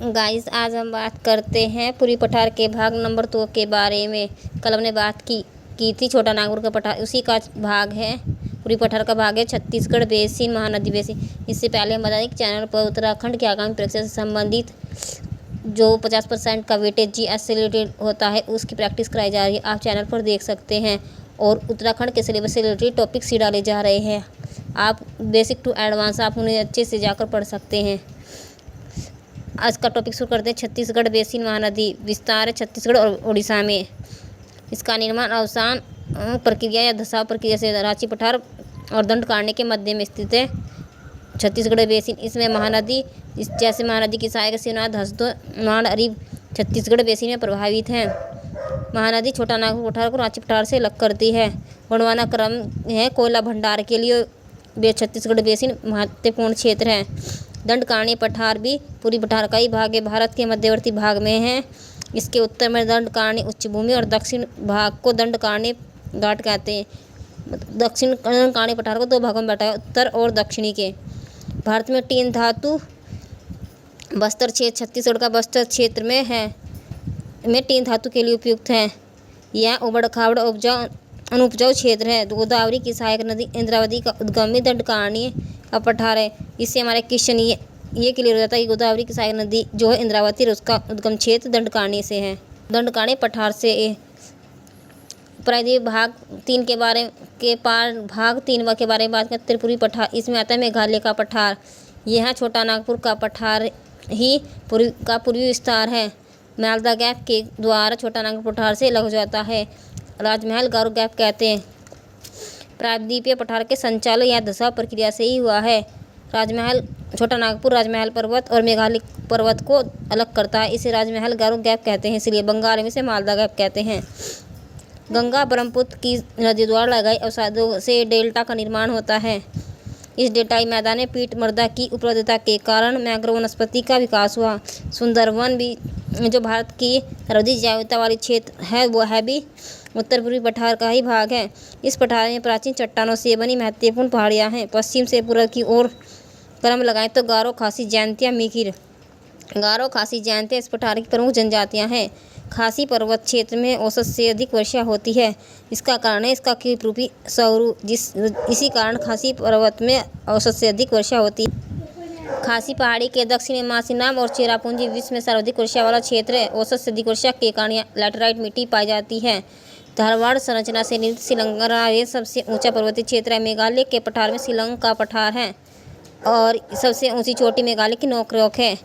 Guys, आज हम बात करते हैं पूरी पठार के भाग नंबर 2 के बारे में। कल हमने बात की थी छोटा नागपुर का पठार, उसी का भाग है। पूरी पठार का भाग है छत्तीसगढ़ बेसिन, महानदी बेसिन। इससे पहले हम बताएं कि चैनल पर उत्तराखंड की आगामी परीक्षा से संबंधित जो 50% का वेटेज GS से रिलेटेड होता है उसकी प्रैक्टिस कराई जा रही है, आप चैनल पर देख सकते हैं। और उत्तराखंड के सिलेबस से रिलेटेड टॉपिक सी डाले जा रहे हैं। आप बेसिक टू एडवांस आप उन्हें अच्छे से जाकर पढ़ सकते हैं। आज का टॉपिक शुरू करते हैं। छत्तीसगढ़ बेसिन महानदी विस्तार है छत्तीसगढ़ और उड़ीसा में। इसका निर्माण अवसान प्रक्रिया या धसाव प्रक्रिया से रांची पठार और दंडकारण्य के मध्य में स्थित है छत्तीसगढ़ बेसिन। इसमें महानदी जैसे महानदी की सहायक शिवनाथ, हसदो, नाड़, अरीब छत्तीसगढ़ बेसिन में प्रभावित हैं। महानदी छोटा नागपुर पठार को रांची पठार से अलग करती है। गुणवाना क्रम है। कोयला भंडार के लिए छत्तीसगढ़ बेसिन महत्वपूर्ण क्षेत्र है। दंडकारण्य पठार भी पूरी पठार का ही भाग है, भारत के मध्यवर्ती भाग में है। इसके उत्तर में दंडकारण्य उच्चभूमि और दक्षिण भाग को दंडकारण्य घाट कहते हैं। दक्षिण दंडकारण्य पठार को 2 भागों में बांटा है, उत्तर और दक्षिणी के। भारत में टीन धातु बस्तर क्षेत्र छत्तीसगढ़ का बस्तर क्षेत्र में टीन धातु के लिए उपयुक्त है। यह उबड़ खाबड़ अनुपजाऊ क्षेत्र है। गोदावरी की सहायक नदी इंद्रावती का उद्गमी दंडकारण्य का पठार है। इससे हमारे क्वेश्चन ये क्लियर हो जाता है कि गोदावरी की सहायक नदी जो है इंद्रावती, उसका उद्गम क्षेत्र दंडकारण्य से है। दंडकारण्य पठार से प्रायद्वीप भाग 3 के बारे में बात करते हैं। त्रिपुरी पठार, इसमें आता है मेघालय का पठार। यह छोटा नागपुर का पठार ही पूर्वी विस्तार है। मालदा गैप के द्वारा छोटा नागपुर पठार से अलग हो जाता है। राजमहल गारो गैप कहते हैं। प्रायद्वीपीय पठार के संचालन या धसाव प्रक्रिया से ही हुआ है। छोटा नागपुर राजमहल पर्वत और मेघालय पर्वत को अलग करता है। इसे राजमहल गारो गैप कहते हैं, इसलिए बंगाल में इसे मालदा गैप कहते हैं। गंगा ब्रह्मपुत्र की नदी द्वारा लगाई अवसादों से डेल्टा का निर्माण होता है। इस डेल्टाई मैदान में पीठ मृदा की उपलब्धता के कारण मैंग्रोव वनस्पति का विकास हुआ। सुंदरवन भी जो भारत की सर्वाधिक जैवविविधता वाली क्षेत्र है वो है भी उत्तर पूर्वी पठार का ही भाग है। इस पठार में प्राचीन चट्टानों से बनी महत्वपूर्ण पहाड़ियाँ हैं। पश्चिम से पूर्व की ओर क्रम लगाएं तो गारो, खासी, जयंतिया, मीकिर। गारो, खासी, जयंतिया इस पठार की प्रमुख जनजातियाँ हैं। खासी पर्वत क्षेत्र में औसत से अधिक वर्षा होती है। इसका कारण है इसका कीपरूपी सौरू, इसी कारण खासी पर्वत में औसत से अधिक वर्षा होती है। खासी पहाड़ी के दक्षिण में मासीनाम और चेरापूंजी विश्व में सर्वाधिक वर्षा वाला क्षेत्र है। औसत से अधिक वर्षा के कारण यहाँ लैटेराइट मिट्टी पाई जाती है। धारवाड़ संरचना से निर्मित शिलंगा ये सबसे ऊंचा पर्वतीय क्षेत्र है। मेघालय के पठार में शिलंग का पठार है और सबसे ऊंची चोटी मेघालय की नोकरेक है।